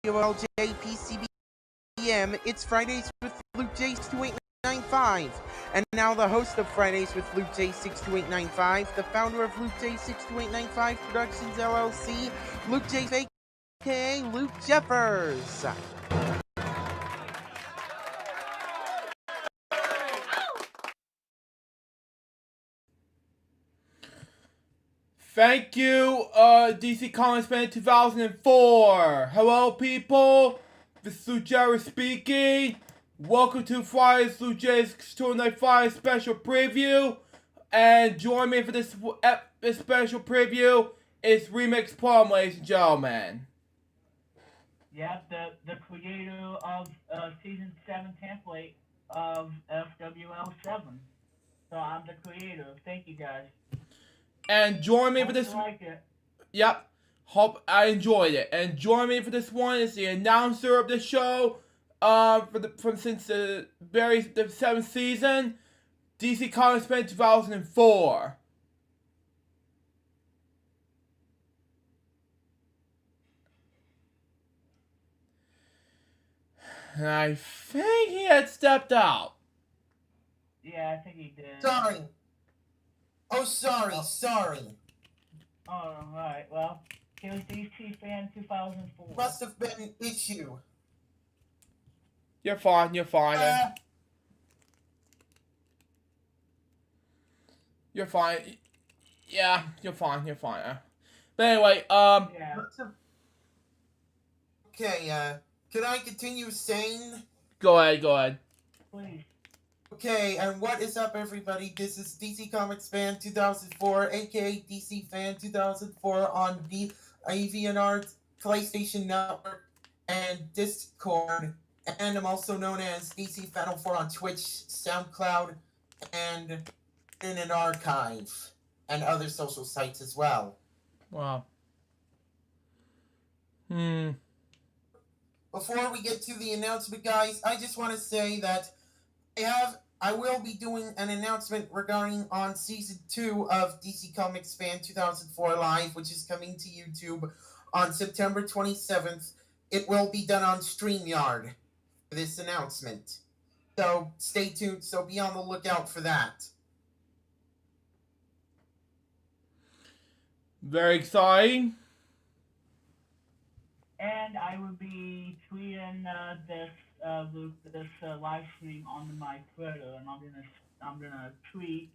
WLJPCBM. It's Fridays with LukeJ62895. And now the host of Fridays with LukeJ62895, the founder of LukeJ62895 Productions LLC, Luke J, aka Luke Jeffers. Thank you, DC Comics Fan 2004. Hello, people. This is Luke Jeffers speaking. Welcome to Friday's LukeJ62895 special preview. And join me for this special preview. It's Remix Plum, ladies and gentlemen. Yep, the creator of Season 7 template of FWL7. So I'm the creator. Thank you, guys. And join me for this. Like it. Yep. Hope I enjoyed it. And join me for this one is the announcer of the show. Since the 7th season, DC Comics Fan 2004. And I think he had stepped out. Yeah, I think he did. Sorry. Oh, sorry. Oh, alright, well, here's DC Fan 2004. Must have been an issue. You're fine. You're fine. Yeah, you're fine. But anyway, Yeah. Okay, can I continue saying? Go ahead. Please. Okay, and what is up, everybody? This is DC Comics Fan 2004, aka DC Fan 2004 on the AVNR PlayStation Network and Discord. And I'm also known as DC Fan 04 on Twitch, SoundCloud, and in an archive, and other social sites as well. Wow. Before we get to the announcement, guys, I just want to say that I will be doing an announcement regarding on Season 2 of DC Comics Fan 2004 Live, which is coming to YouTube on September 27th. It will be done on StreamYard for this announcement. So stay tuned, so be on the lookout for that. Very exciting. And I will be tweeting this live stream on my Twitter, and I'm gonna tweet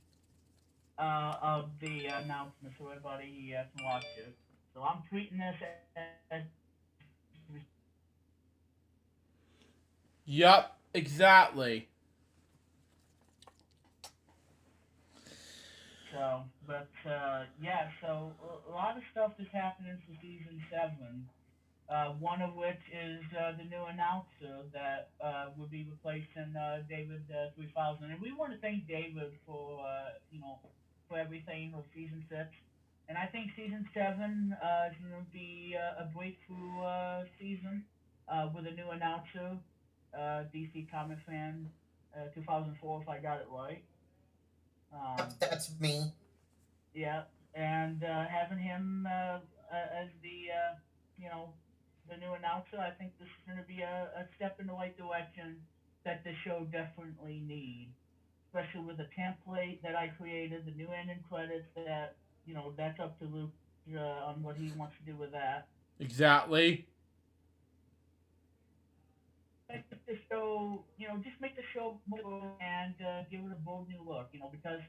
of the announcement so everybody can watch it. So I'm tweeting this as Yep, exactly. So, but yeah, so a lot of stuff is happening for Season 7. One of which is the new announcer that will be replacing David 3000. And we want to thank David for for everything with Season 6. And I think Season 7 is going to be a breakthrough season with a new announcer, DC Comic Fan 2004, if I got it right. That's me. Yeah, and having him as the the new announcer, I think this is going to be a step in the right direction that the show definitely needs, especially with the template that I created, the new ending credits that, that's up to Luke on what he wants to do with that. Exactly. Make the show, just make the show more and give it a bold new look, because,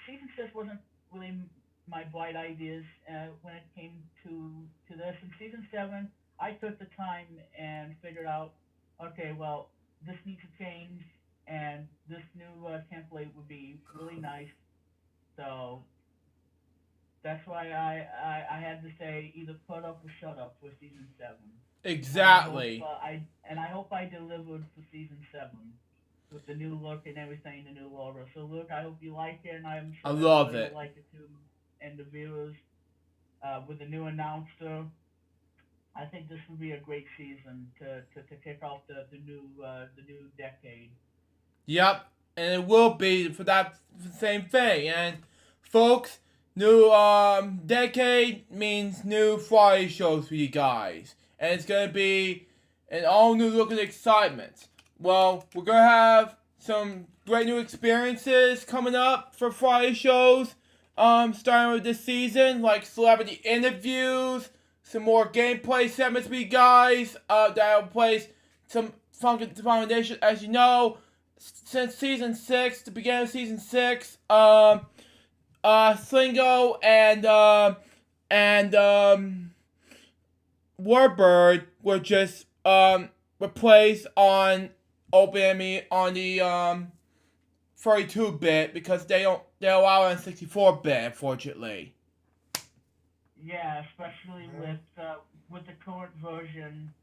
Season 6 wasn't really my bright ideas when it came to this. In Season 7, I took the time and figured out, okay, well, this needs to change, and this new template would be really nice. So that's why I had to say either put up or shut up for Season 7. Exactly. I hope I delivered for Season 7 with the new look and everything, the new logo. So Luke, I hope you like it, and I'm sure I love everybody it. will like it too, and the viewers. With the new announcer, I think this will be a great season to kick off the new decade. Yep, and it will be for that same thing. And folks, new decade means new Friday shows for you guys. and it's going to be an all new look and excitement. Well, we're going to have some great new experiences coming up for Friday shows, starting with this season, like celebrity interviews, some more gameplay segments for you guys, that'll place some foundation, as you know, since season 6, the beginning of season 6, Slingo and Warbird were just replaced on OpenME on the 32-bit because they allow it on 64-bit, unfortunately. Yeah, especially with the current version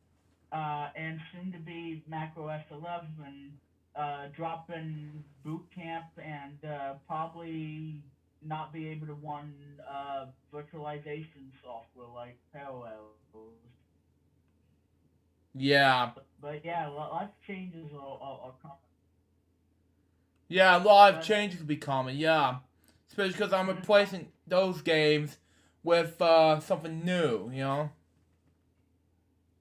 and soon to be macOS 11 dropping boot camp and probably not be able to run virtualization software like Parallels. Yeah. But yeah, lots of changes are coming. Yeah, a lot of changes will be coming, yeah. Especially because I'm replacing those games with something new, you know?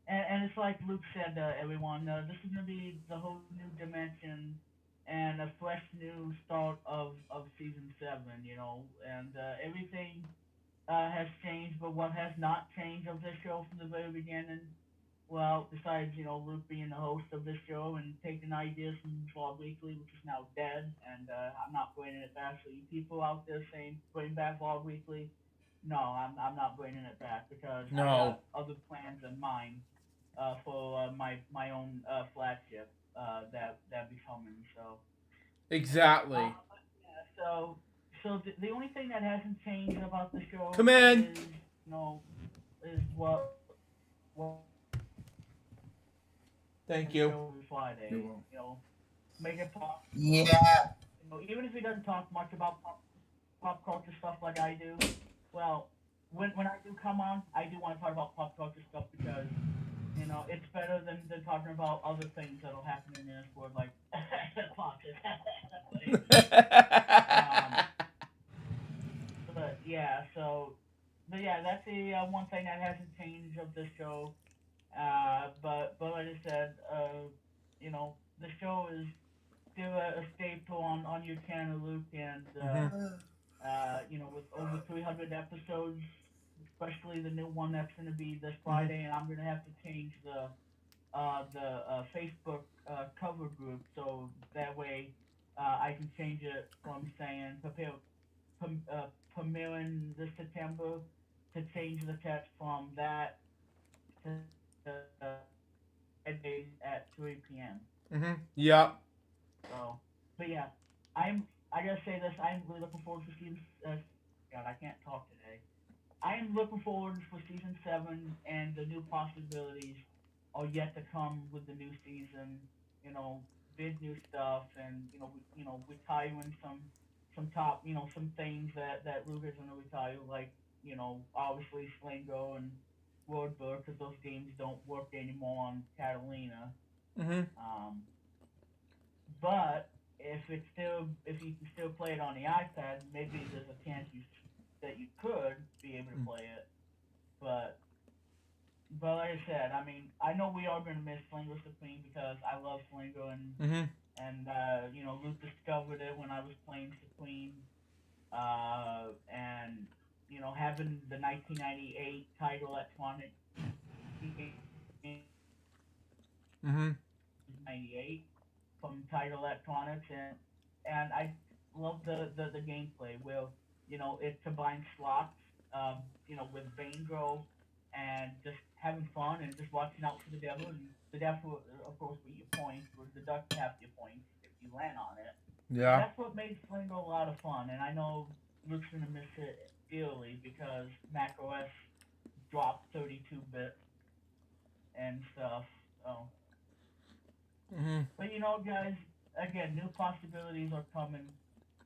And it's like Luke said, everyone, this is going to be the whole new dimension and a fresh new start of Season 7, you know? And everything has changed, but what has not changed of this show from the very beginning, well, besides, you know, Luke being the host of this show and taking ideas from Vlog Weekly, which is now dead, and I'm not bringing it back. So you people out there saying, bring back Vlog Weekly, no, I'm not bringing it back because I got other plans in mind for my own flagship that be coming. So Exactly. yeah, so the only thing that hasn't changed about the show Come in. is you know is what Thank you. Friday. You're welcome. You know, make it pop. Yeah. You know, even if he doesn't talk much about pop culture stuff like I do, well, when I do come on, I do want to talk about pop culture stuff because you know it's better than talking about other things that'll happen in this world like but yeah, but yeah, that's the one thing that hasn't changed of this show. But like I said, you know, the show is still a staple on your channel, Luke, and you know, with over 300 episodes, especially the new one that's going to be this Friday, and I'm going to have to change the Facebook cover group so that way I can change it from saying premiering this September to change the text from that to Fridays at 3 p.m. Yeah. So, but yeah, I gotta say this. I'm really looking forward to season. God, I can't talk today. I am looking forward for season 7, and the new possibilities are yet to come with the new season. You know, big new stuff, and retiring some top, some things that Luke is gonna retire, like obviously Slingo and Wordburg, because those games don't work anymore on Catalina. But if you can still play it on the iPad, maybe there's a chance that you could be able to play it. But like I said, I mean, I know we are gonna miss Slingo Supreme because I love Slingo and Luke discovered it when I was playing Supreme, and having the 1998 title electronic 98 from Title Electronics, and I love the gameplay where it combines slots, with Vein Grove and just having fun and just watching out for the devil, and the devil of course with your points, or the duck have your points if you land on it. Yeah. That's what made Slingo a lot of fun, and I know Luke's gonna miss it dearly because macOS dropped 32-bit and stuff. So. But guys, again, new possibilities are coming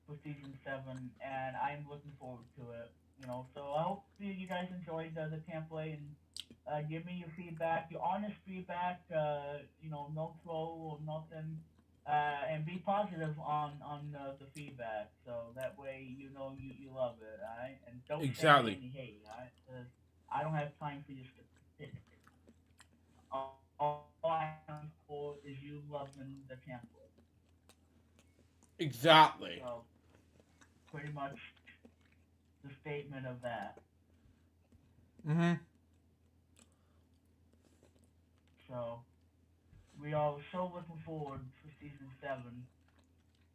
for season 7, and I'm looking forward to it. So I hope you guys enjoyed the template, and give me your feedback, your honest feedback. No troll or nothing, and be positive on the feedback. So that way you love it, alright? And don't send me any hate, alright? 'Cause I don't have time for your statistics. I ask for is you loving the template. Exactly. So, pretty much the statement of that. Mm-hmm. So, we are so looking forward for season 7.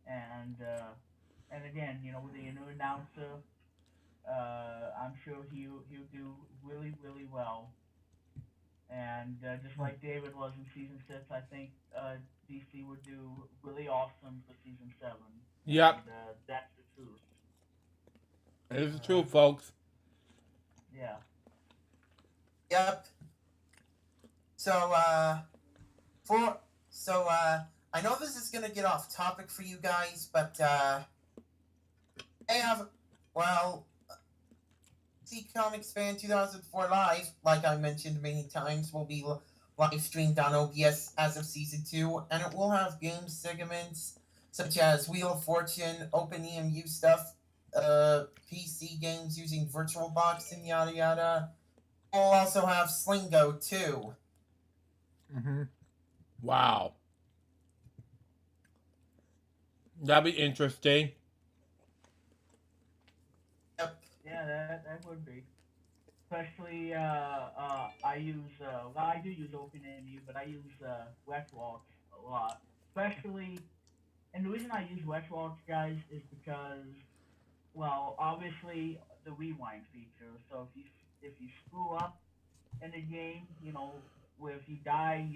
And again, with the new announcer, I'm sure he'll do really, really well. And just like David was in season 6, I think DC would do really awesome for season 7. Yep. And that's the truth. It is the truth, folks. Yeah. Yep. So, I know this is gonna get off topic for you guys, but DC Comics Fan 2004 Live, like I mentioned many times, will be live streamed on OBS as of season 2, and it will have game segments such as Wheel of Fortune, Open EMU stuff, PC games using VirtualBox, and yada yada. We'll also have Slingo too. Mm-hmm. Wow. That'd be interesting. Yep. Yeah, that would be. Especially, I do use OpenMU, but I use WetWalks a lot. Especially, and the reason I use WetWalks, guys, is because, well, obviously the rewind feature. So if you screw up in a game, where if you die,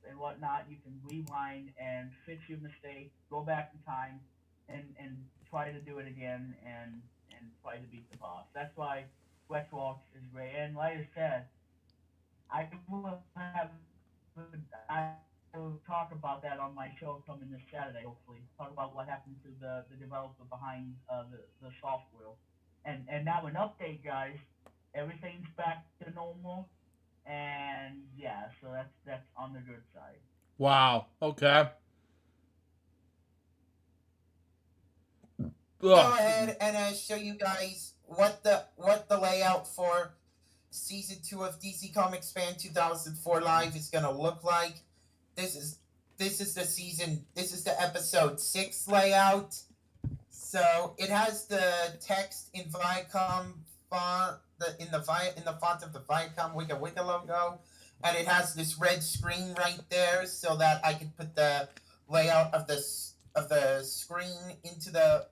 and whatnot, you can rewind and fix your mistake, go back in time, and try to do it again, and try to beat the boss. That's why Westwalks is great. And like I said, I I will talk about that on my show coming this Saturday. Hopefully, talk about what happened to the developer behind the software. And now an update, guys. Everything's back to normal. And yeah, so that's on the good side. Wow. Okay. Go ahead and show you guys what the layout for season 2 of DC Comics Fan 2004 Live is gonna look like. This is the season. This is the episode 6 layout. So it has the text in Viacom font, in the font of the Viacom Wicca Wicca logo, and it has this red screen right there, so that I can put the layout of the screen into the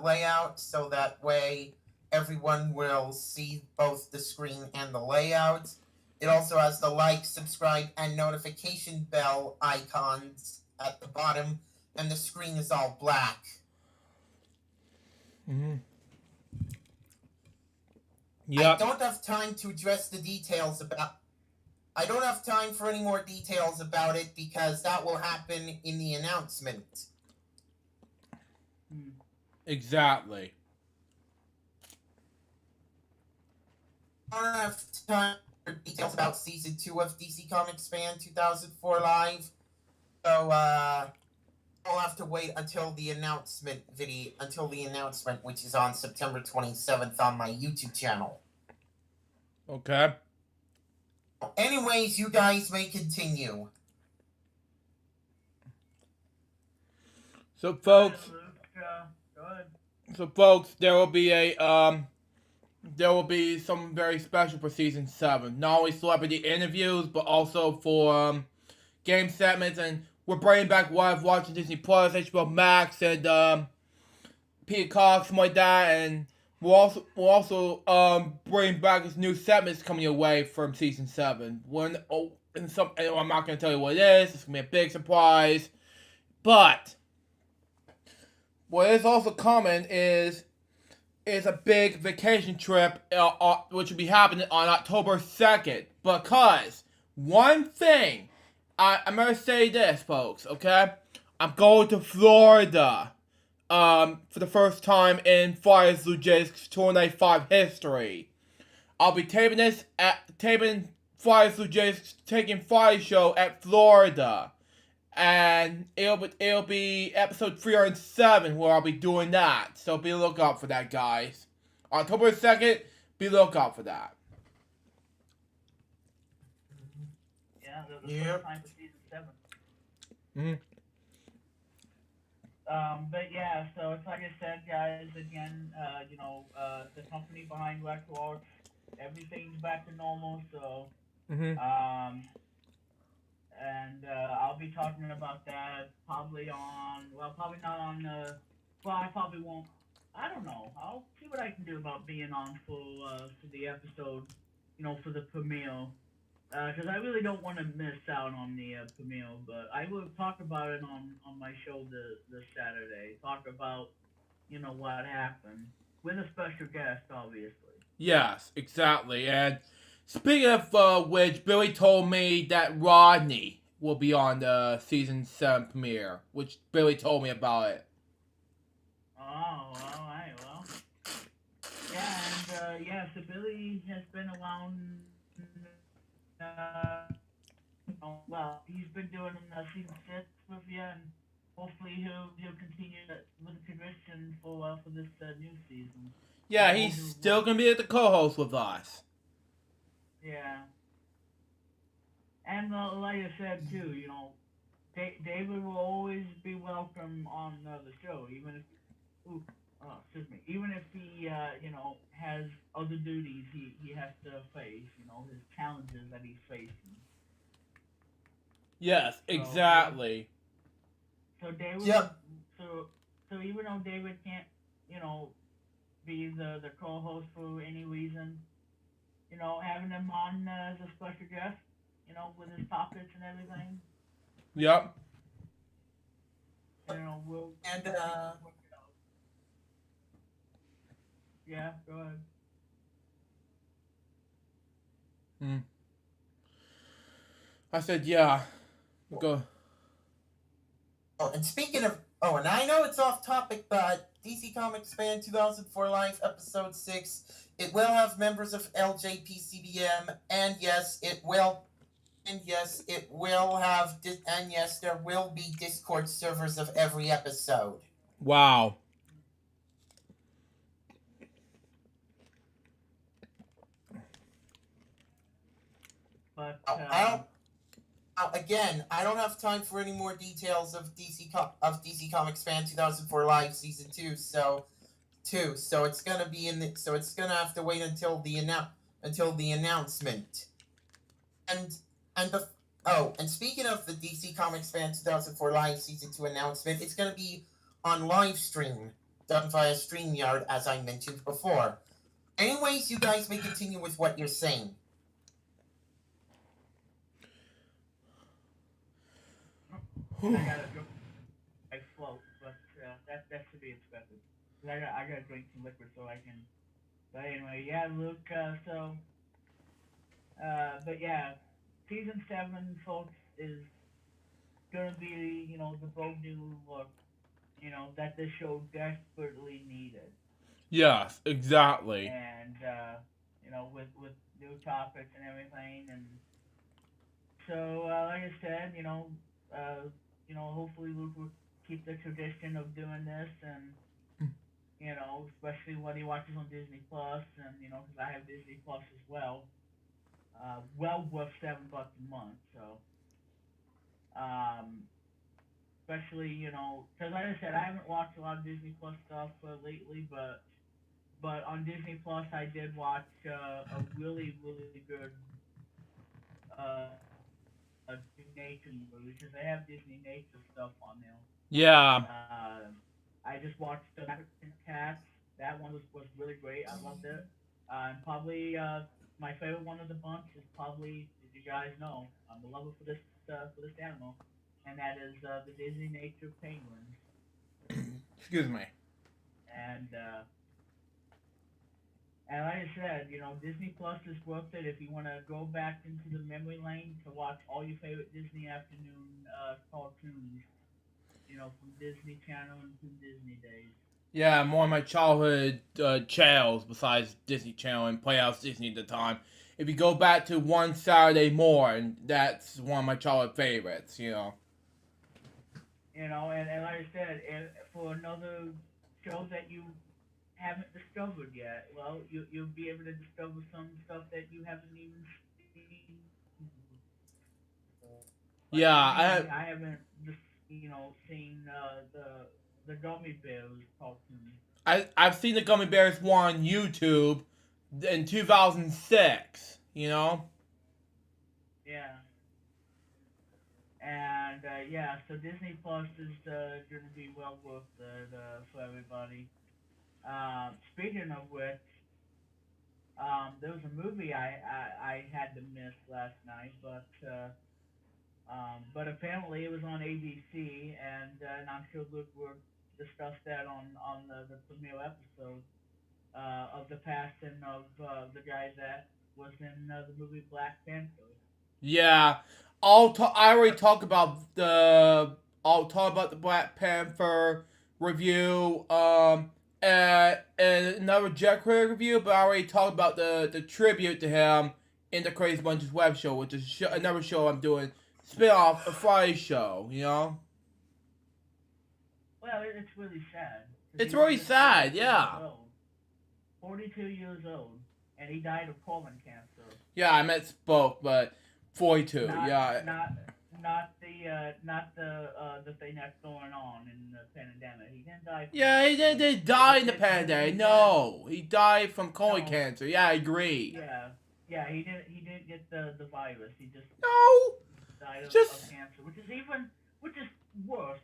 layout, so that way everyone will see both the screen and the layout. It also has the like, subscribe, and notification bell icons at the bottom, and the screen is all black. Mm-hmm. Yep. I don't have time to address the details about. I don't have time for any more details about it because that will happen in the announcement. Exactly. I don't have time for details about season 2 of DC Comics Fan 2004 Live, so I'll have to wait until the announcement, which is on September 27th on my YouTube channel. Okay. Anyways, you guys may continue. So, folks. Go ahead. So, folks, there will be some very special for season 7. Not only celebrity interviews, but also for game segments, and we're bringing back live watching Disney Plus, HBO Max, and Peacock, something like that, and we'll also bring back this new segments coming away from season 7. And I'm not gonna tell you what it is. It's gonna be a big surprise, but what is also coming is a big vacation trip, which will be happening on October 2nd. Because one thing, I'm gonna say this, folks. Okay, I'm going to Florida. For the first time in Fridays LukeJ62895 history. I'll be taping Fridays LukeJ taking Friday show at Florida. And it'll be episode 307 where I'll be doing that. So be on the lookout for that, guys. October 2nd, be on the lookout for that. Yeah, the Yep. first time for season 7. Mhm. But yeah, so it's like I said, guys. Again, the company behind Records, everything's back to normal. So, Mhm. and I'll be talking about that probably on. Well, probably not on. Well, I probably won't. I don't know. I'll see what I can do about being on for the episode. For the premiere. Because I really don't want to miss out on the premiere, but I will talk about it on my show this Saturday. Talk about what happened with a special guest, obviously. Yes, exactly. And speaking of which, Billy told me that Rodney will be on the season 7 premiere, which Billy told me about it. Oh, all right, well, yeah, and so Billy has been around. Well, he's been doing season 6 with you, and hopefully he'll continue with the tradition for this new season. Yeah, Whole he's new still look. gonna be the co-host with us. Yeah. And like I said too, David will always be welcome on the show, even if, excuse me, even if he, has other duties he has to face, his challenges that he's facing. Yes, So, exactly. so David would, Yep. so even though David can't, you know, be the co-host for any reason, having him on as a special guest, with his topics and everything, Yep. we'll And see if we can work it out. Yeah, go ahead. Mm. I said, yeah. Go. and speaking of, and I know it's off topic, but DC Comics Fan 2004 Live Episode 6, it will have members of LJPCBM, and yes, it will have, and yes, there will be Discord servers of every episode. Wow. But Again, I don't have time for any more details of DC Comics Fan 2004 Live Season 2, so it's gonna be so it's gonna have to wait until the announcement. And and speaking of the DC Comics Fan 2004 Live Season 2 announcement, it's gonna be on live stream, done via StreamYard, as I mentioned before. Anyways, you guys may continue with what you're saying. I gotta go. I float, but that should be expected. I gotta drink some liquid so I can. But anyway, yeah, Luke. But yeah, season 7, folks, is gonna be the bold new look. That this show desperately needed, Yes, exactly. and with new topics and everything, and so like I said, hopefully Luke will keep the tradition of doing this, and especially when he watches on Disney Plus, and because I have Disney Plus as well, well worth $7 a month. So, um, especially because like I said, I haven't watched a lot of Disney Plus stuff lately, but on Disney Plus, I did watch a really really good nature movie because they have Disney nature stuff on there. Yeah. I just watched African Cats. That one was really great. I loved it. And probably my favorite one of the bunch is probably, as you guys know, I'm a lover for this animal, and that is the Disney nature penguins. Excuse me. And and like I said, Disney Plus is worth it if you want to go back into the memory lane to watch all your favorite Disney afternoon cartoons, from Disney Channel and from Disney days. Yeah, more of my childhood channels besides Disney Channel and Playhouse Disney at the time. If you go back to One Saturday Morning, that's one of my childhood favorites, And like I said, for another show that you haven't discovered yet, well, you'll be able to discover some stuff that you haven't even seen. Like Yeah, I haven't just seen the Gummy Bears cartoon. I've seen the Gummy Bears one on YouTube in 2006. You know. Yeah. And yeah, so Disney Plus is going to be well worth it for everybody. Speaking of which, there was a movie I had to miss last night, but apparently it was on ABC, and I'm sure Luke will discuss that on the premiere episode of the passing of the guy that was in the movie Black Panther. Yeah, I already talked about I'll talk about the Black Panther review. And another Jack Critter review, but I already talked about the tribute to him in the Crazy Bunches web show, which is another show I'm doing, spin-off, a Friday show. You know. Well, it's really sad. 'Cause It's he was really just sad. 42 years Yeah. old. 42 years old, and he died of colon cancer. Yeah, I meant both, but 42. Not Yeah. not the thing that's going on in the pandemic. He didn't die. Yeah, he didn't die in the pandemic. No, he died from colon No. cancer. Yeah, I agree. Yeah. He didn't get the virus. He just No. died of Just cancer, which is worse.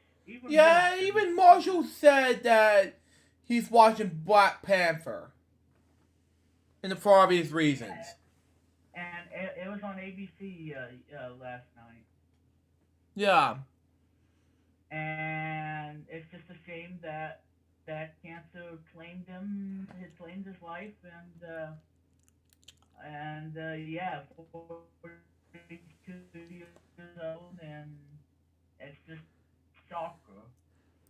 yeah, Worse even Marshall said that he's watching Black Panther. And for obvious reasons. And it was on ABC last night. Yeah. And it's just a shame that cancer claimed his life, and yeah, 42 years old, and it's just shocker.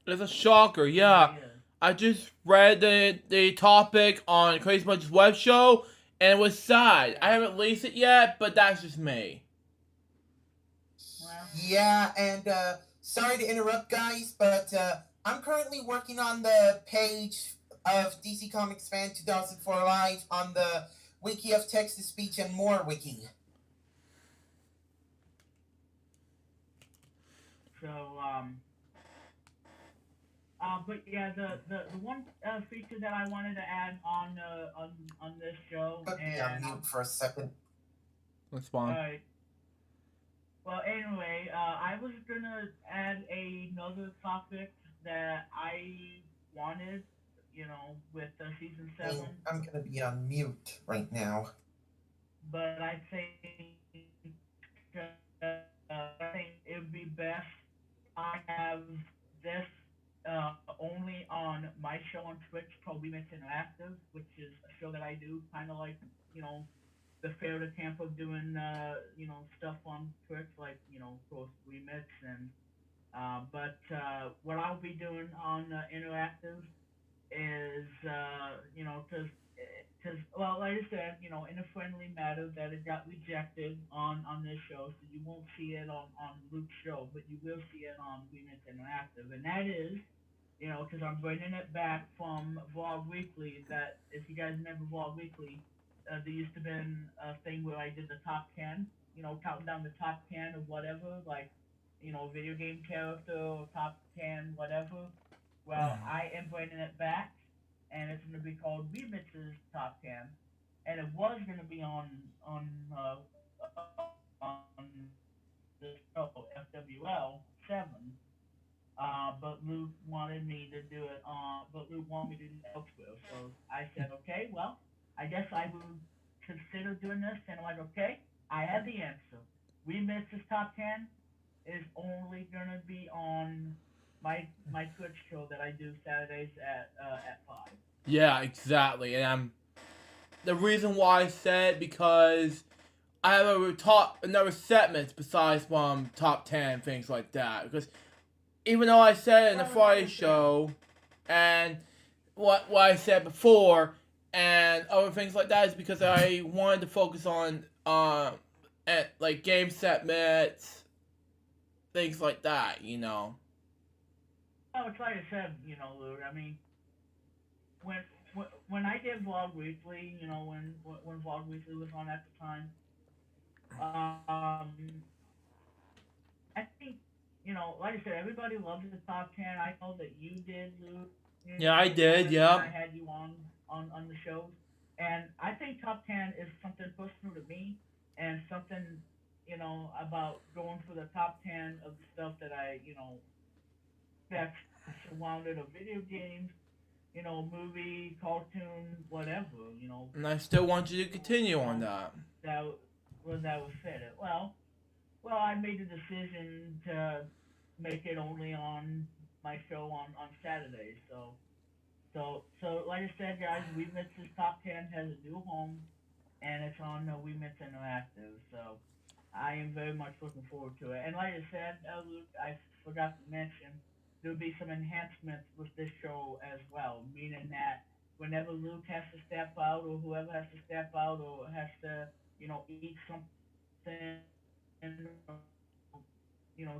It's a shocker, yeah. I just read the topic on Crazy Bunch's web show, and it was sad. I haven't released it yet, but that's just me. Well, Yeah, and sorry to interrupt, guys, but I'm currently working on the page of DC Comics Fan 2004 Live on the Wiki of Text-to-Speech and More wiki. so but yeah, the one feature that I wanted to add on this show, Put me on mute for a second. That's fine. Alright. Well, anyway, I was gonna add another topic that I wanted, with season 7, I'm gonna be on mute right now. but I think it would be best I have this only on my show on Twitch called Remix Interactive, which is a show that I do, kind of like, the Fair to Tampa doing, stuff on Twitch, like, of course, Remix, and, but what I'll be doing on Interactive is, because, well, like I said, in a friendly matter, that it got rejected on this show, so you won't see it on Luke's show, but you will see it on Remix Interactive, and that is, because I'm bringing it back from Vlog Weekly, that, if you guys remember Vlog Weekly, there used to be a thing where I did the top 10, counting down the top 10 of whatever, like, video game character or top 10, whatever. Well, I am bringing it back, and it's going to be called Remix's Top 10, and it was going to be on the show FWL 7. But Luke wanted me to do it elsewhere. So I said, okay, well, I guess I will consider doing this. And I'm like, okay, I have the answer. Remix's Top 10 is only gonna be on my Twitch show that I do Saturdays at 5. Yeah, exactly. And the reason why I said because I have another segment besides top 10 things like that. Because even though I said it in the Friday show and what I said before and other things like that is because I wanted to focus on like game segments, things like that, Oh, it's like I said, Luke. I mean, when I did Vlog Weekly, when Vlog Weekly was on at the time, I think, like I said, everybody loves the top 10. I know that you did, Luke. Yeah, I did. When Yeah. I had you on the shows, and I think top 10 is something personal to me, and something, about going for the top 10 of the stuff that that's surrounded of video games, movie, cartoon, whatever, And I still want you to continue on that. that that would fit it. Well, I made the decision to make it only on my show on Saturdays. So like I said, guys, Weemitz's Top 10 has a new home, and it's on Weemitz Interactive. So I am very much looking forward to it. And like I said, Luke, I forgot to mention there'll be some enhancements with this show as well, meaning that whenever Luke has to step out, or whoever has to step out, or has to, eat something,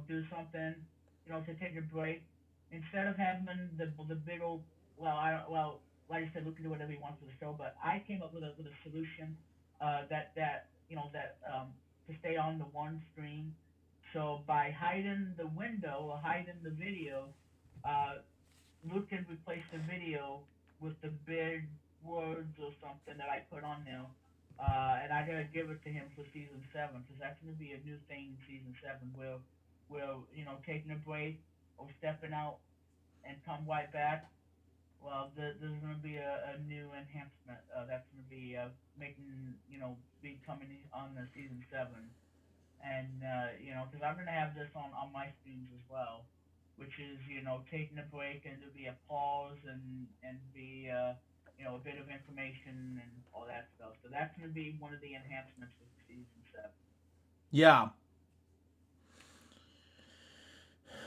do something, to take a break, instead of having the big old, like I said, Luke can do whatever he wants with the show, but I came up with a solution, to stay on the one screen. So by hiding the window or hiding the video, uh, Luke can replace the video with the big words or something that I put on there. And I gotta give it to him for season 7, because that's gonna be a new thing in season 7, where taking a break or stepping out and come right back. Well, there's gonna be a new enhancement that's gonna be making be coming on the season 7, and because I'm gonna have this on my streams as well, which is taking a break, and there'll be a pause, and be a bit of information and all that stuff. So that's gonna be one of the enhancements with season 7. Yeah.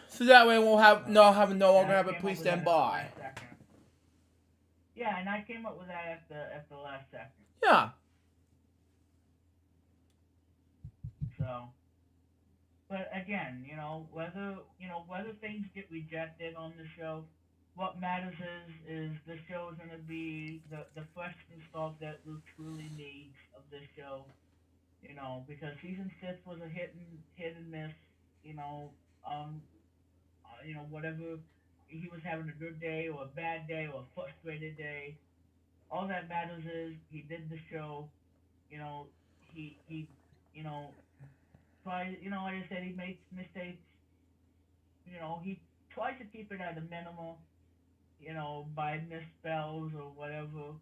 So that way we'll have no longer have a please stand by. Yeah, and I came up with that at the last second. Yeah. So, but again, whether things get rejected on the show, what matters is the show is gonna be the fresh new stuff that Luke truly needs of this show. Because season 6 was a hit and miss. You know, whatever he was having a good day or a bad day or a frustrated day. All that matters is he did the show. You know, he tried. Like I said, he made mistakes. He tries to keep it at a minimum. By misspells or whatever.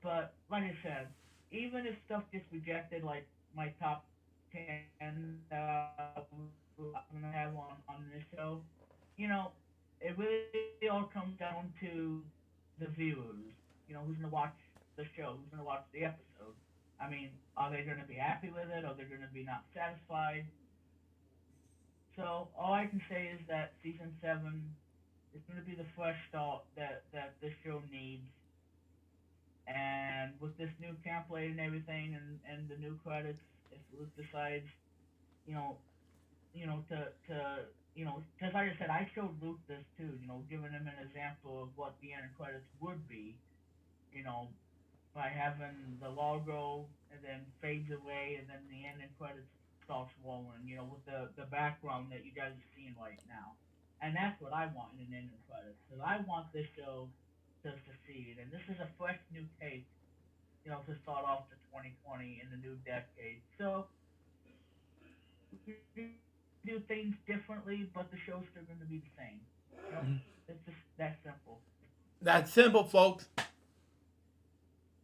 But like I said, even if stuff gets rejected, like my top 10 I'm gonna have on this show, it really all comes down to the viewers. Who's gonna watch the show? Who's gonna watch the episode? I mean, are they gonna be happy with it? Are they gonna be not satisfied? So all I can say is that season 7 is gonna be the fresh start that this show needs. And with this new template and everything, and the new credits, if Luke decides, you know, because like I said, I showed Luke this too, giving him an example of what the end credits would be, you know, by having the logo and then fades away, and then the end credits starts rolling, with the background that you guys are seeing right now. And that's what I want in an end credits, because I want this show to succeed. And this is a fresh new take, to start off the 2020 in the new decade. So we do things differently, but the show's still going to be the same. It's just that simple. That's simple, folks.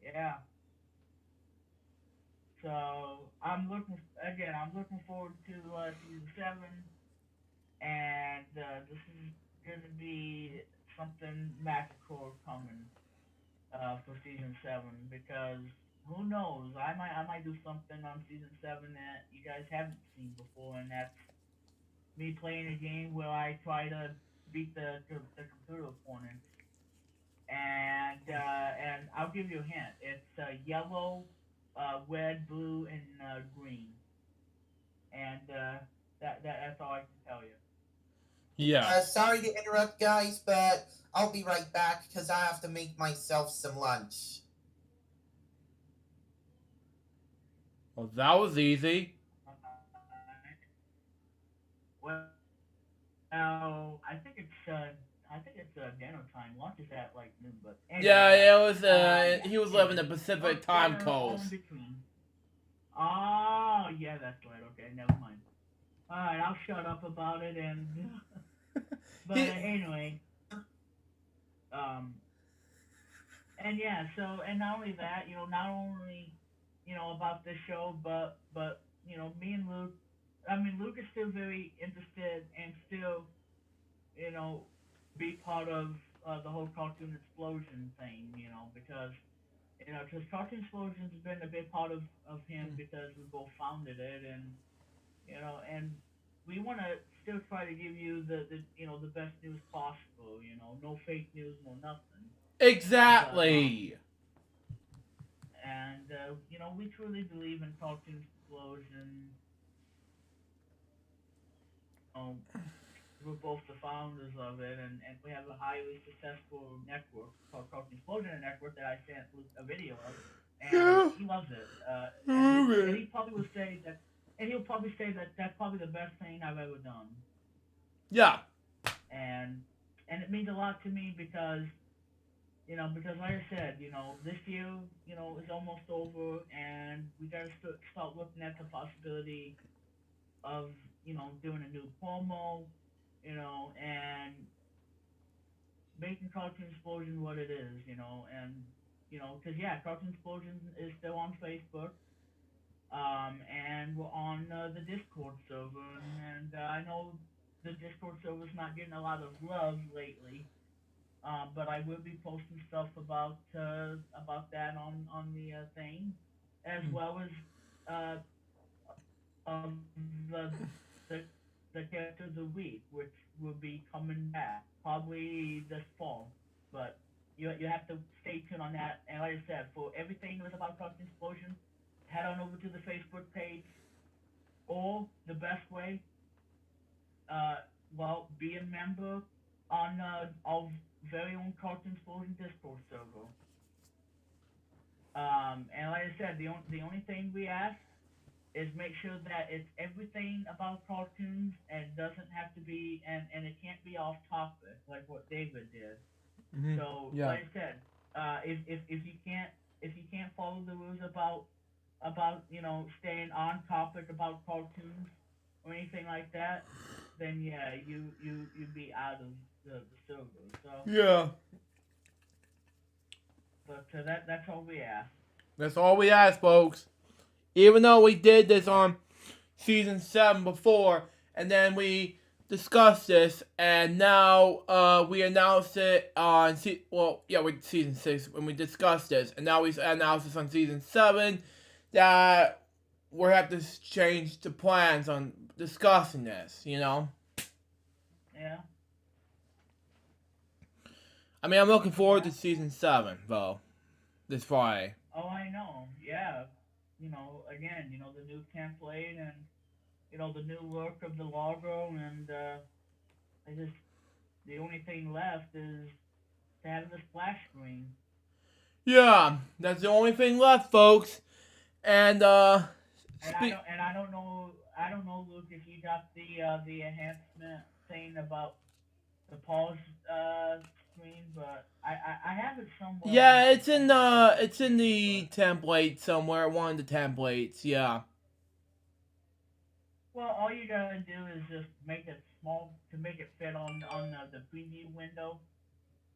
Yeah. So I'm looking forward to season 7, and this is going to be something magical coming for season 7, because who knows? I might do something on season 7 that you guys haven't seen before, and that's me playing a game where I try to beat the computer opponent. And I'll give you a hint. It's yellow, red, blue, and green. And that's all I can tell you. Yeah. Sorry to interrupt, guys, but I'll be right back because I have to make myself some lunch. Well, that was easy. Well, I think it's dinner time. Lunch is at like noon, but Yeah, anyway, it was. yeah. He was living Anyway, the Pacific lunch, time dinner, all in coast. between. Oh, yeah, that's right. Okay, never mind. All right, I'll shut up about it. And but He, anyway, um, and yeah. So and not only that, not only about this show, but me and Luke. I mean, Luke is still very interested and still you know be part of the whole cartoon explosion thing. Because cartoon explosion has been a big part of him because we both founded it, and we want to still try to give you the best news possible. No fake news, no nothing. But exactly. we truly believe in cartoon explosion. Um, we're both the founders of it, and we have a highly successful network called Cartoon Explosion Network that I sent Luke a video of, and Yeah. he loves it. And Okay. he probably will say that, and he'll probably say that that's probably the best thing I've ever done. Yeah. And it means a lot to me because like I said, this year, is almost over, and we gotta start looking at the possibility of, doing a new promo, and making Cartoon Explosion what it is, because yeah, Cartoon Explosion is still on Facebook, and we're on the Discord server, and I know the Discord server's not getting a lot of love lately, but I will be posting stuff about that on the thing, as well as the the the character of the week, which will be coming back probably this fall. But you have to stay tuned on that. And like I said, for everything that's about Cartoon Explosion, head on over to the Facebook page, or the best way, uh, be a member on our very own Cartoon Explosion Discord server. And like I said, the only thing we ask is make sure that it's everything about cartoons and doesn't have to be and it can't be off topic like what David did. Hmm. So Yeah. like I said, if you can't follow the rules about staying on topic about cartoons or anything like that, then yeah, you'd be out of the server. So, Yeah. but that's all we ask. That's all we ask, folks. Even though we did this on season 7 before, and then we discussed this, and now we announced it on with season 6 when we discussed this, and now we announced this on season 7 that we have to change the plans on discussing this. Yeah. I mean, I'm looking forward Yeah. to season 7 though, this Friday. Oh, I know. Yeah. Again, the new template and the new look of the logo, and I just the only thing left is to have the splash screen. Yeah, that's the only thing left, folks. And And I don't know, Luke, if you got the enhancement thing about the pause screen, but I have it somewhere on yeah, my it's in on my the but template somewhere. One of the templates. Yeah. well, all you gotta do is just make it small to make it fit on the preview window,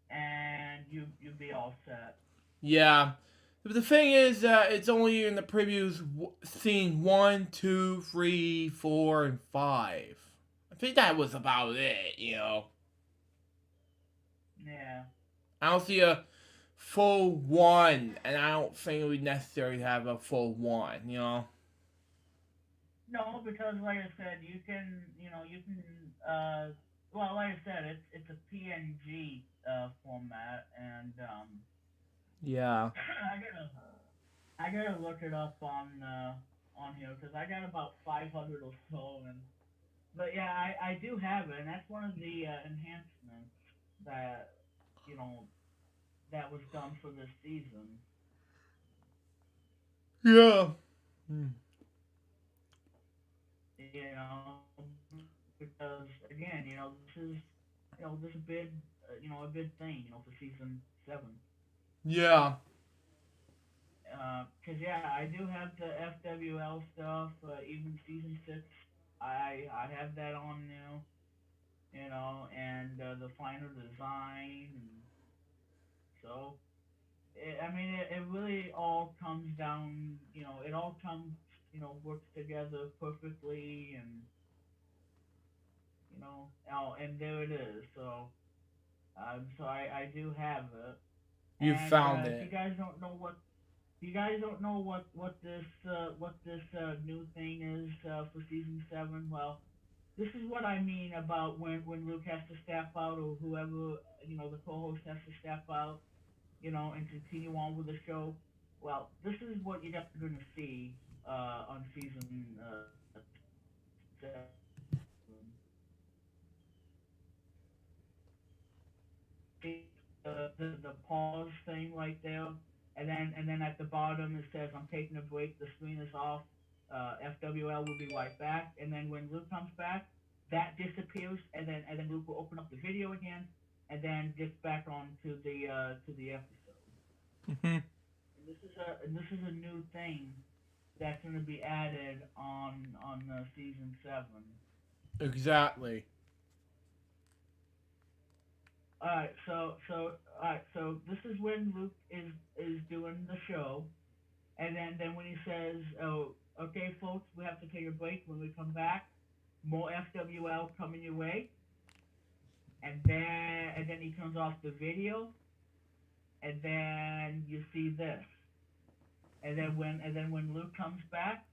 and you'll be all set. Yeah. But the thing is that it's only in the previews scene 1, 2, 3, 4, and 5. I think that was about it. Yeah. I don't see a full 1, and I don't think we necessarily have a full 1. No, because like I said, well, like I said, it's a PNG format, and Yeah. I gotta look it up on here because I got about 500 or so, and but yeah, I do have it, and that's one of the enhancements that you know that was done for this season. Yeah. Hmm. You know, because again, this is a big, a big thing, for season 7. Yeah. Cause yeah, I do have the FWL stuff, even season 6. I have that on now, and the final design, and so it really all comes down, it all comes, works together perfectly, and oh, and there it is. So I do have it, You and found if you it. guys don't know what this new thing is for season 7, well, this is what I mean about when Luke has to step out, or whoever, the co-host has to step out, and continue on with the show. Well, this is what you're going to see on season 7. See the pause thing right there, and then at the bottom it says I'm taking a break. The screen is off. FWL will be right back. And then when Luke comes back, that disappears, and then Luke will open up the video again, and then gets back on to the episode. Hmm. And this is a new thing that's going to be added on season 7. Exactly. All right, so this is when Luke is doing the show, and then when he says, "Oh, okay, folks, we have to take a break. When we come back, more FWL coming your way," and then he turns off the video, and then you see this, and then when Luke comes back,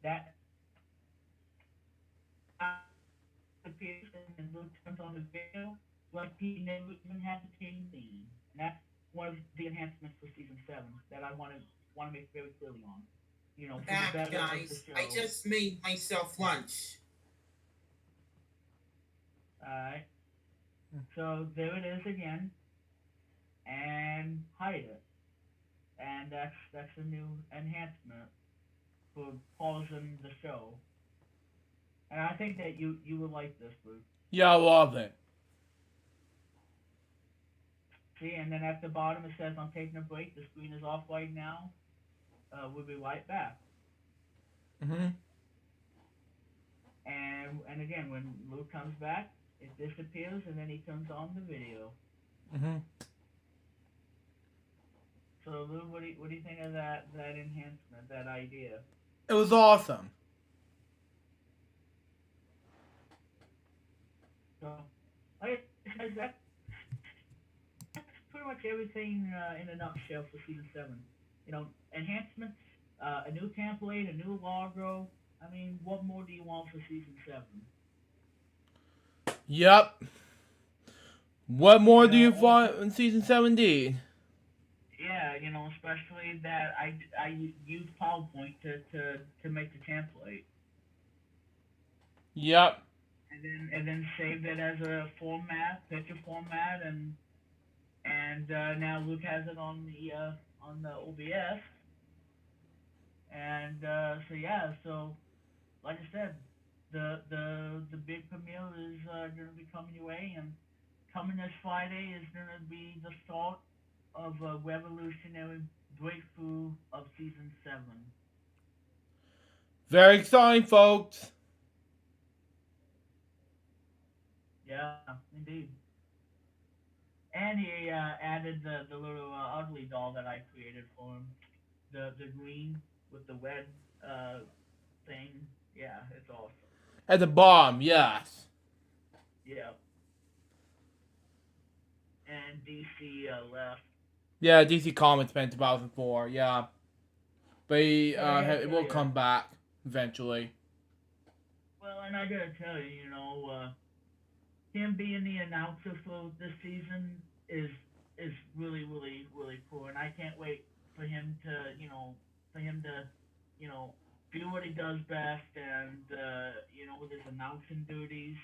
that appears, and Luke turns on the video, like he never even had to change the scene. And that's one of the enhancements for season 7 that I want to make very clearly on. For the Back, better of the guys. I show. just made myself lunch. Alright. So there it is again. And hide it. And that's a new enhancement for pausing the show. And I think that you will like this, Luke. Yeah, I love it. See, and then at the bottom it says I'm taking a break. The screen is off right now. We'll be right back. Hmm. And again, when Luke comes back, it disappears, and then he turns on the video. Hmm. So Luke, what do you think of that enhancement, that idea? It was awesome. So, like I said, that's pretty much everything in a nutshell for season 7. Enhancements, a new template, a new logo. I mean, what more do you want for season 7? Yep. What more do you Oh, find in season 17? yeah, especially that I used PowerPoint to make the template, Yep. and then saved it as a picture format, and now Luke has it on the OBS, and so yeah, so like I said, the big premiere is going to be coming your way, and coming this Friday is going to be the start of a revolutionary breakthrough of season 7. Very exciting, folks. Yeah, indeed. And he added the little ugly doll that I created for him, the green with the red thing. Yeah, it's awesome. At the bottom, yes. Yeah. And DC left. Yeah, DC Comics been 2004, yeah. But it will Yeah. come back eventually. Well, and I gotta tell you, him being the announcer for this season is really, really, really cool, and I can't wait for him to, do what he does best, and with his announcing duties,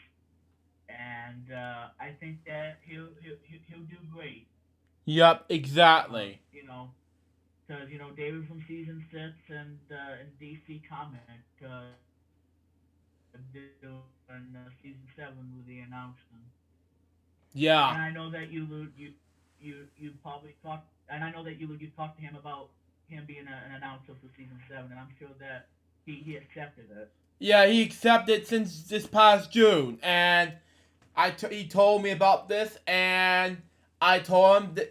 and I think that he'll do great. Yep, exactly. Because David from season 6 and DC Comic, doing season 7 with the announcement. Yeah. And I know that you probably talked, and I know that you talked to him about him being an announcer for season 7, and I'm sure that he accepted it. Yeah, he accepted since this past June, and he told me about this, and I told him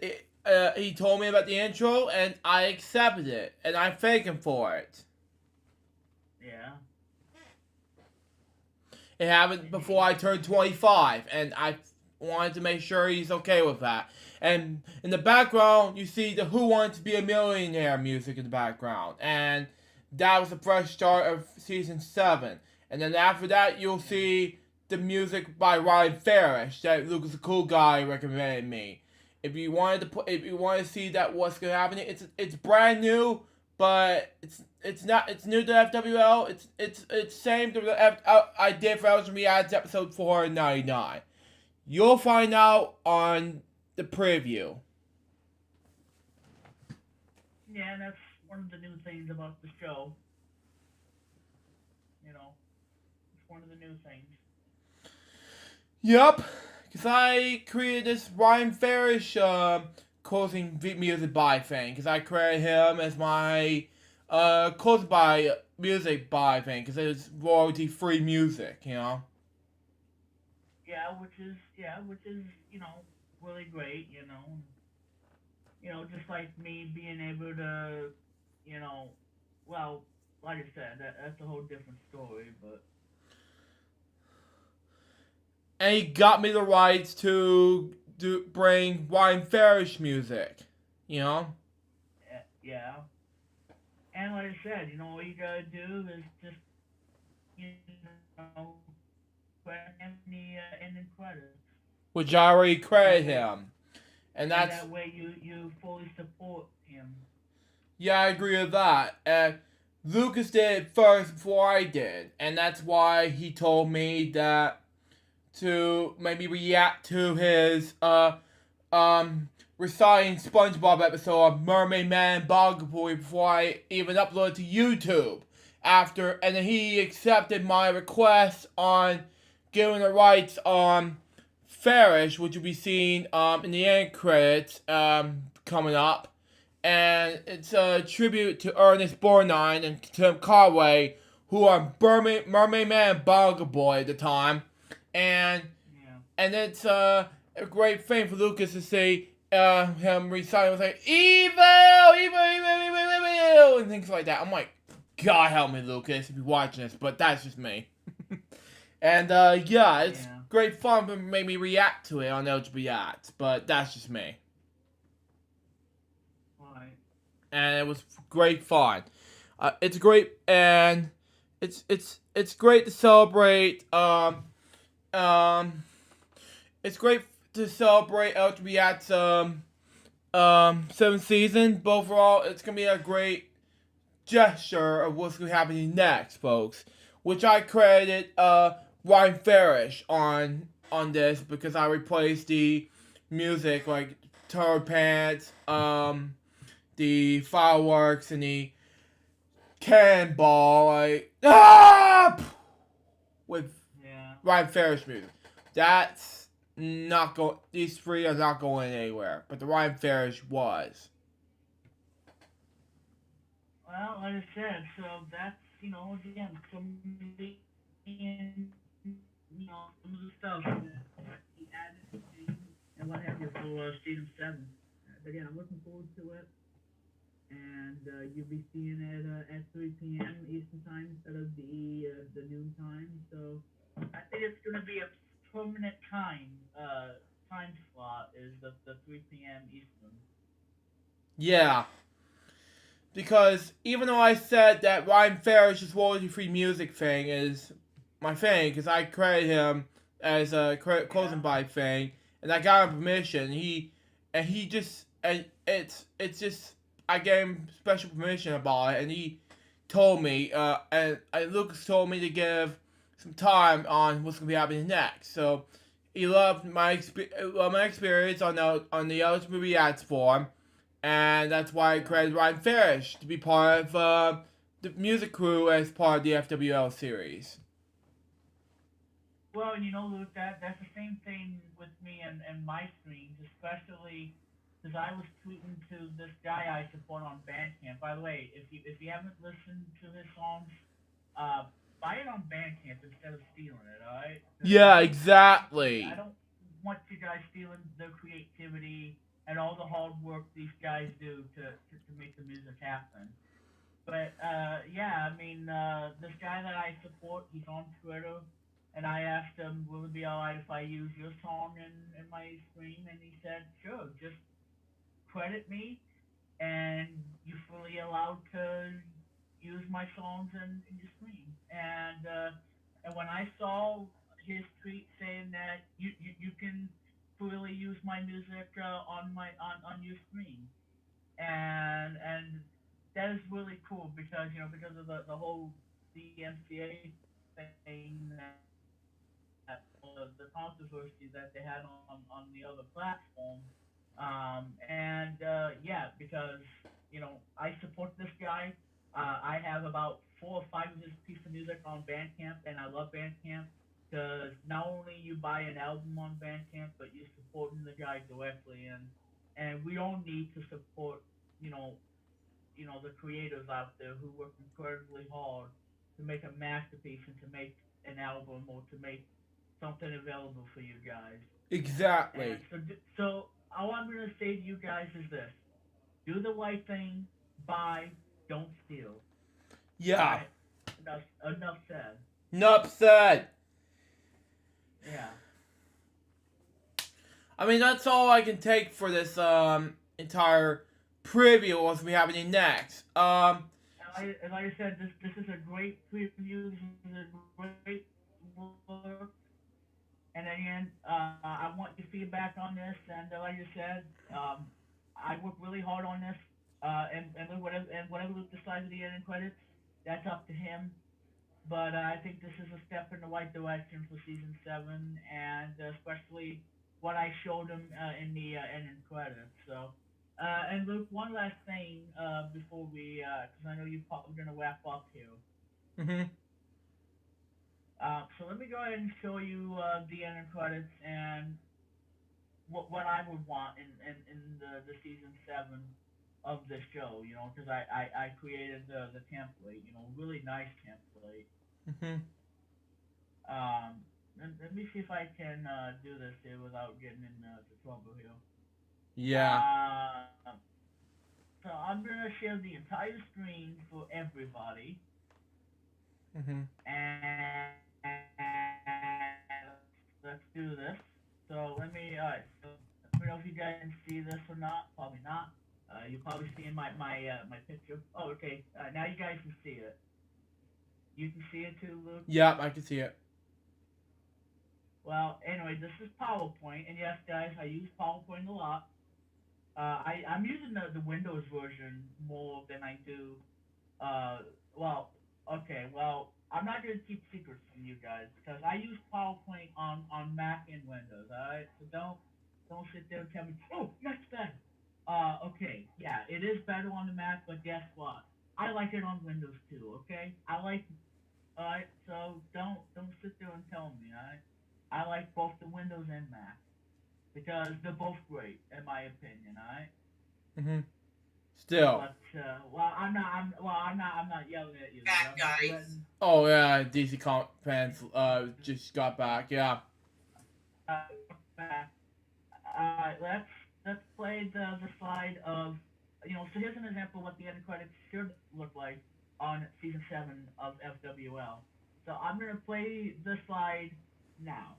he told me about the intro, and I accepted it, and I thank him for it. Yeah. It happened before I turned 25, and I wanted to make sure he's okay with that. And in the background, you see the Who Wants to Be a Millionaire music in the background, and that was the fresh start of season 7. And then after that, you'll see the music by Ryan Farish that Lucas the Cool Guy recommended me. If you wanted to see that what's gonna happen, it's brand new, but it's new to FWL. It's same to the I did for Elgin Reacts episode 499. You'll find out on the preview. Yeah, and that's one of the new things about the show. You know, it's one of the new things. Yup, because I created this Ryan Farish closing music by thing, because I created him as my closing by music by thing, because it's royalty free music, you know. Yeah, which is really great. Just like me being able to, well, like I said, that's a whole different story, but. And he got me the rights to bring Ryan Farish music, you know? Yeah. And like I said, all you gotta do is just, credit him in the ending credits. Which I already credit him. And that's... that way you fully support him. Yeah, I agree with that. Lucas did it first before I did. And that's why he told me that to maybe react to his reciting SpongeBob episode of Mermaid Man Boggle before I even upload it to YouTube. And then he accepted my request on giving the rights on Farish, which will be seen in the end credits coming up. And it's a tribute to Ernest Borgnine and Tim Conway, who are Mermaid Man Boggle Boy at the time. And it's a great thing for Lucas to see him reciting like evil, and things like that. I'm like, God help me, Lucas, if you're watching this, but that's just me. And it's great fun to make me react to it on LukeJ Reacts, but that's just me. Right. And it was great fun. It's great, and it's great to celebrate. It's great to celebrate LukeJ Reacts 7th season. But overall, it's gonna be a great gesture of what's gonna be happening next, folks. Which I credited Ryan Farish on this because I replaced the music like Turd Pants, the fireworks, and the cannonball with Ryan Farish music. That's not going. These three are not going anywhere. But the Ryan Farish was. Well, like I said, so that's again some of the some of the stuff that he added and what have you for season 7. But again, I'm looking forward to it. And you'll be seeing it at 3 p.m. Eastern Time instead of the noon time. So I think it's going to be a permanent time slot is the 3 p.m. Eastern. Yeah. Because even though I said that Ryan Farish's royalty-free music thing is my thing, because I credit him as a closing by thing, and I got him permission, it's just, I gave him special permission about it, and he told me, and Lucas told me to give some time on what's going to be happening next. So he loved my experience on the LukeJ Reacts forum, and that's why I credited Ryan Farish to be part of the music crew as part of the FWL series. Well, Luke, that's the same thing with me and my streams, especially because I was tweeting to this guy I support on Bandcamp. By the way, if you haven't listened to his songs, uh, buy it on Bandcamp instead of stealing it. All right? Because Yeah, exactly. I don't want you guys stealing their creativity and all the hard work these guys do to make the music happen. But yeah, I mean, this guy that I support, he's on Twitter, and I asked him, "Will it be alright if I use your song in my stream?" And he said, "Sure, just credit me, and you're fully allowed to use my songs in your stream." And when I saw his tweet saying that you can freely use my music on your stream, and that is really cool because because of the whole DMCA thing, that the controversy that they had on the other platform. Yeah, because I support this guy. I have about 4 or 5 of his piece of music on Bandcamp, and I love Bandcamp because not only you buy an album on Bandcamp, but you're supporting the guy directly, and we all need to support you know the creators out there who work incredibly hard to make a masterpiece and to make an album or to make something available for you guys. And Exactly. so all I'm gonna say to you guys is this: do the right thing, buy, don't steal. All Yeah. right, enough said. Nup said. Yeah. I mean, that's all I can take for this entire preview of what's be happening next. Like I said, this is a great preview. This is a great work. And again, I want your feedback on this. And like you said, I worked really hard on this. And whatever Luke decides at the end credits, that's up to him. But I think this is a step in the right direction for season 7, and especially what I showed him in the ending credits. So, and Luke, one last thing before we, because I know you're probably gonna wrap up here. Mhm. So let me go ahead and show you the ending credits and what I would want in the season 7 of this show. Because I created the template. Really nice template. Mhm. Let me see if I can do this here without getting into trouble here. Yeah. Uh, so I'm gonna share the entire screen for everybody, Mhm. and let's do this. So alright. So let me know if you guys can see this or not. Probably not. You're probably seeing my picture. Oh, okay. Now you guys can see it. You can see it too, Luke. Yep, I can see it. Well, anyway, this is PowerPoint, and yes, guys, I use PowerPoint a lot. I'm using the Windows version more than I do. Well, okay, well, I'm not gonna keep secrets from you guys because I use PowerPoint on Mac and Windows. All right, so don't sit there and tell me, oh, that's better. Okay, yeah, it is better on the Mac, but guess what? I like it on Windows too. Okay, I like. All right, so don't sit there and tell me. All right, I like both the Windows and Mac because they're both great in my opinion. All right. Mhm. Still. But I'm not yelling at you. Back, I'm just guys. letting. Oh yeah, DC comic fans just got back. Yeah. Uh, let's play the slide of So here's an example of what the end credits should look like on season 7 of FWL. So I'm gonna play the slide now.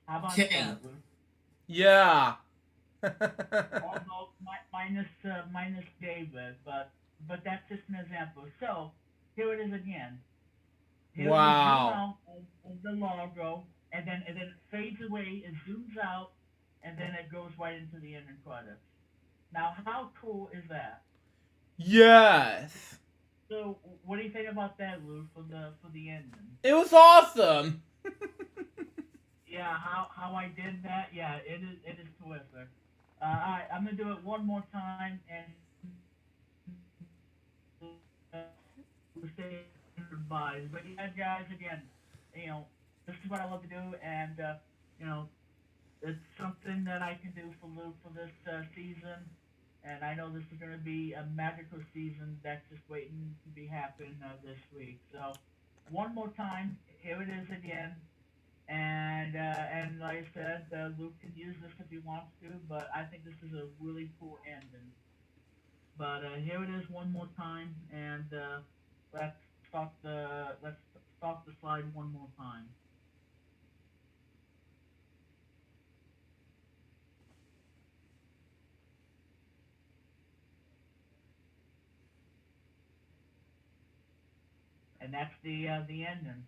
How about Okay. that, Luke? Yeah. Although minus David, but that's just an example. So here it is again. Here's the zoom Wow. out of the logo, and then it fades away, it zooms out, and then it goes right into the ending credits. Now, how cool is that? Yes. So, what do you think about that, Lou, for the ending? It was awesome. Yeah, how I did that? Yeah, it is terrific. All right, I'm gonna do it one more time, and say goodbyes. But yeah, guys, again, this is what I love to do, and it's something that I can do for Luke for this season. And I know this is going to be a magical season that's just waiting to be happen this week. So, one more time, here it is again. And like I said, Luke can use this if he wants to, but I think this is a really cool ending. But here it is one more time, and let's let's start the slide one more time. And that's the ending.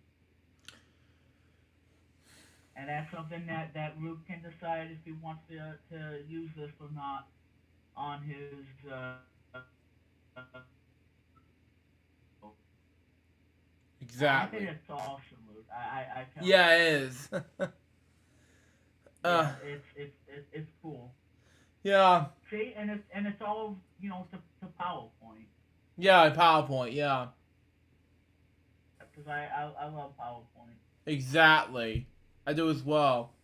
And that's something that Luke can decide if he wants to use this or not on his. Exactly. I think it's awesome, Luke. I tell Yeah, you. it is. Yeah, it's cool. Yeah. See, and it's all to PowerPoint. Yeah, PowerPoint. Yeah. Because I love PowerPoint. Exactly. I do as well.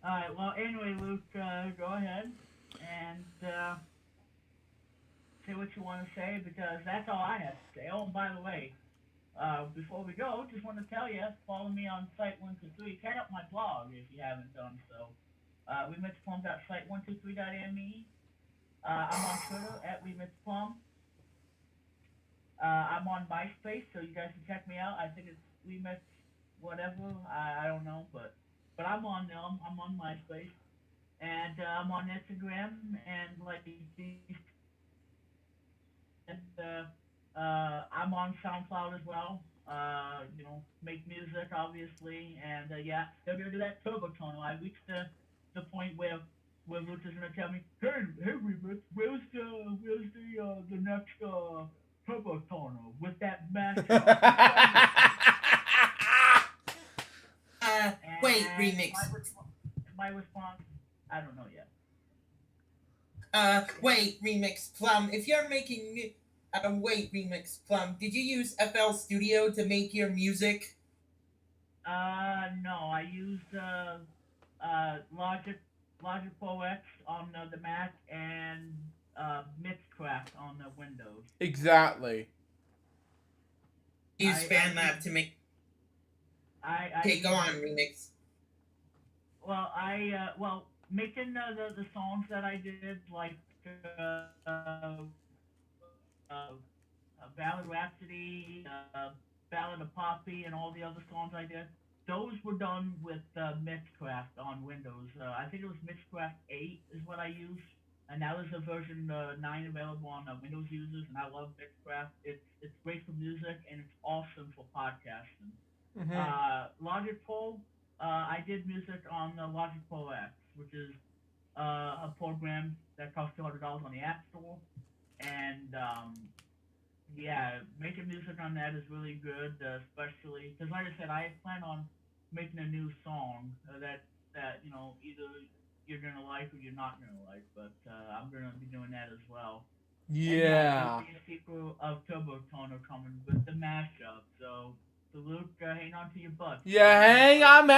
All right. Well, anyway, Luke, go ahead and say what you want to say because that's all I have to say. Oh, and by the way, before we go, just want to tell you, follow me on Site123. Check out my blog if you haven't done so. WeMixPlum.site123.me. I'm on Twitter at WeMixPlum. I'm on MySpace, so you guys can check me out. I think it's WeMix whatever. I don't know, but I'm on there. I'm on MySpace, and I'm on Instagram and I'm on SoundCloud as well. Make music obviously, and yeah, they're gonna do that turbo tunnel. I reached the point where Luke is gonna tell me, hey Remix, where's the next turbo tunnel with that mashup? Wait, Remix. My response, I don't know yet. Wait, Remix Plum. If you're making wait, Remix Plum. Did you use FL Studio to make your music? No, I used Logic Pro X on the Mac and Mixcraft on the Windows. Exactly. Use FanLab to make. Okay, go on, Remix. Well, making the songs that I did, like Ballad Rhapsody, Ballad of Poppy, and all the other songs I did, those were done with Mixcraft on Windows. I think it was Mixcraft 8 is what I used, and now there's a version 9 available on Windows users, and I love Mixcraft. It's great for music, and it's awesome for podcasting. Logic Pro, I did music on Logic Pro X, which is a program that costs $200 on the App Store, and yeah, making music on that is really good, especially because, like I said, I plan on making a new song that either you're gonna like or you're not gonna like, but I'm gonna be doing that as well. Yeah. And yeah, there'll be a sequel of Turbo Toner coming with the mashup. So Luke, hang on to your butt. Yeah, hang on,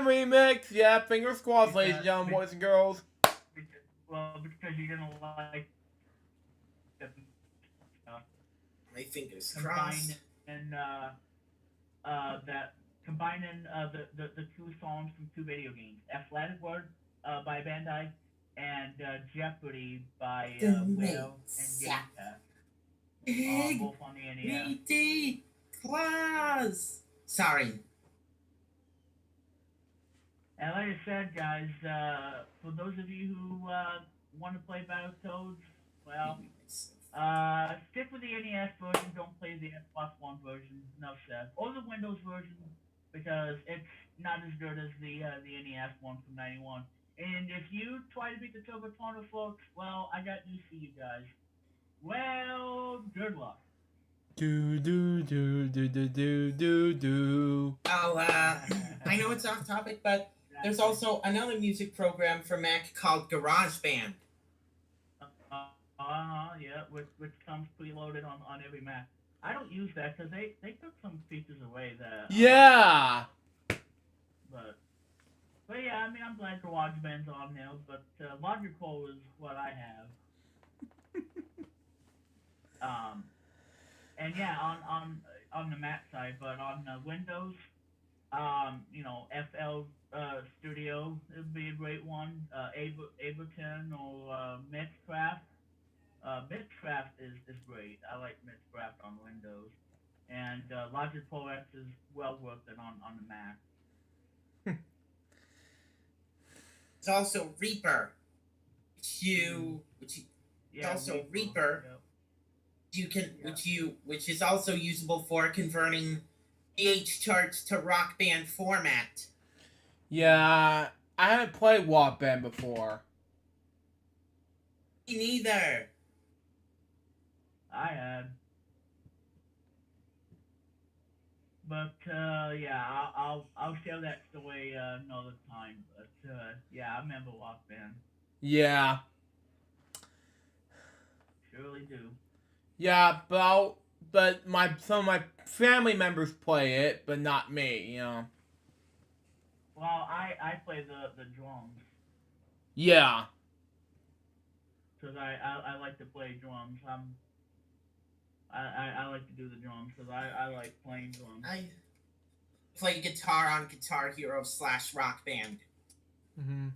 Remix. Yeah, fingers crossed, ladies and gentlemen, boys and girls. Because you're gonna like the My fingers crossed. And combining the two songs from two video games, Athletic Word by Bandai and Jeopardy by Will and GameTech. Both on the NES. 3D class. Sorry. And like I said, guys, for those of you who want to play Battletoads, well, stick with the NES version. Don't play the Xbox One version. Enough said. Or the Windows version, because it's not as good as the NES one from '91. And if you try to beat the Turbo Tornado, folks, well, I got news for you guys. Well, good luck. Do do do do do do do do. Oh, I know it's off topic, but there's also another music program for Mac called GarageBand. Yeah, which comes preloaded on every Mac. I don't use that because they took some features away that. Yeah. But yeah, I mean, I'm glad GarageBand's on there, but Logic Pro is what I have. And yeah, on the Mac side, but on Windows, FL Studio would be a great one. Ableton or Mixcraft. Mixcraft is great. I like Mixcraft on Windows, and Logic Pro X is well worth it on the Mac. It's also Reaper, Reaper. Yep. Which is also usable for converting PH charts to Rock Band format. Yeah, I haven't played Rock Band before. Me neither. I had. But yeah, I'll share that story another time. But yeah, I remember Rock Band. Yeah. Surely do. Yeah, but some of my family members play it, but not me, you know. Well, I play the drums. Yeah. Because I like to play drums. I like to do the drums because I like playing drums. I play guitar on Guitar Hero / Rock Band. Mm-hmm.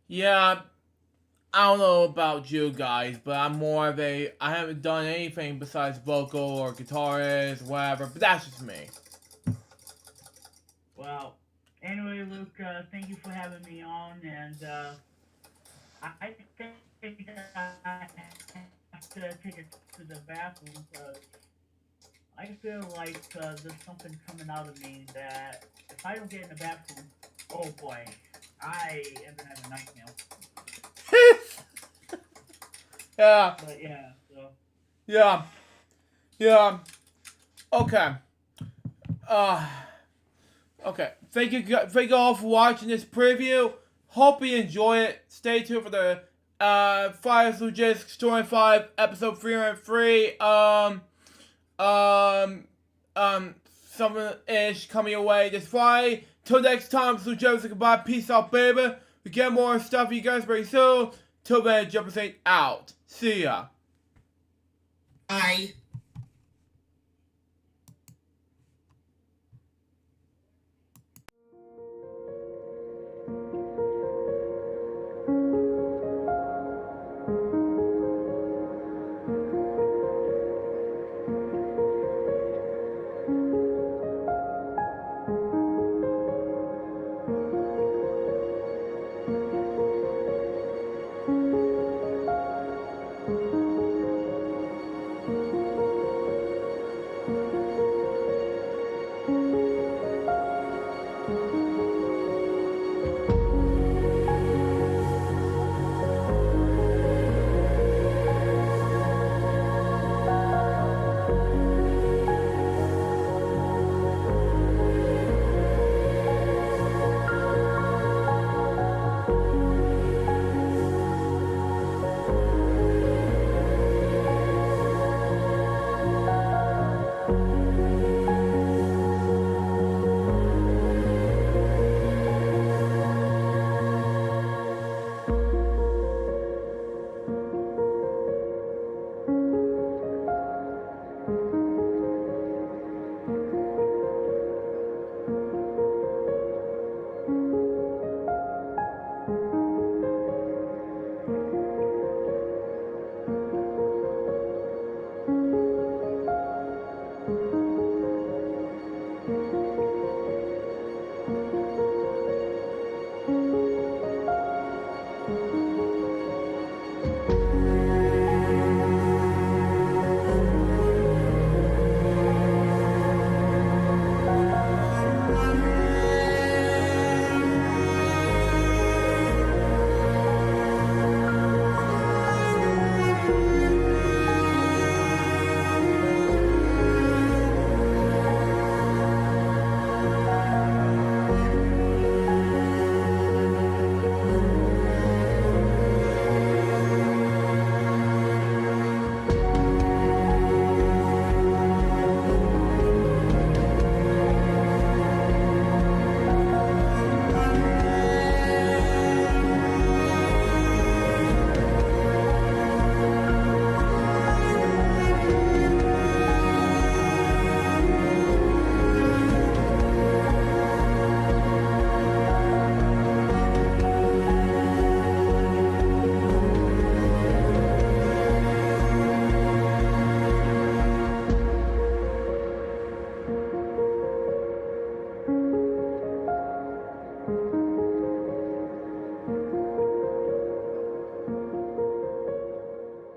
Yeah, I don't know about you guys, but I'm more of I haven't done anything besides vocal or guitarist, whatever, but that's just me. Well, anyway, Luke, thank you for having me on, and I think I have to take it to the bathroom because I feel like there's something coming out of me that if I don't get in the bathroom, oh boy, I am gonna have a nightmare. Yeah. But yeah, so. Yeah. Okay. Okay. Thank you all for watching this preview. Hope you enjoy it. Stay tuned for the Fridays LukeJ62895 episode 303. Something ish coming your way this Friday. Till next time, it's LukeJ. Goodbye. Peace out, baby. We get more stuff for you guys very soon. Till then, Jumper Saint out. See ya. Bye.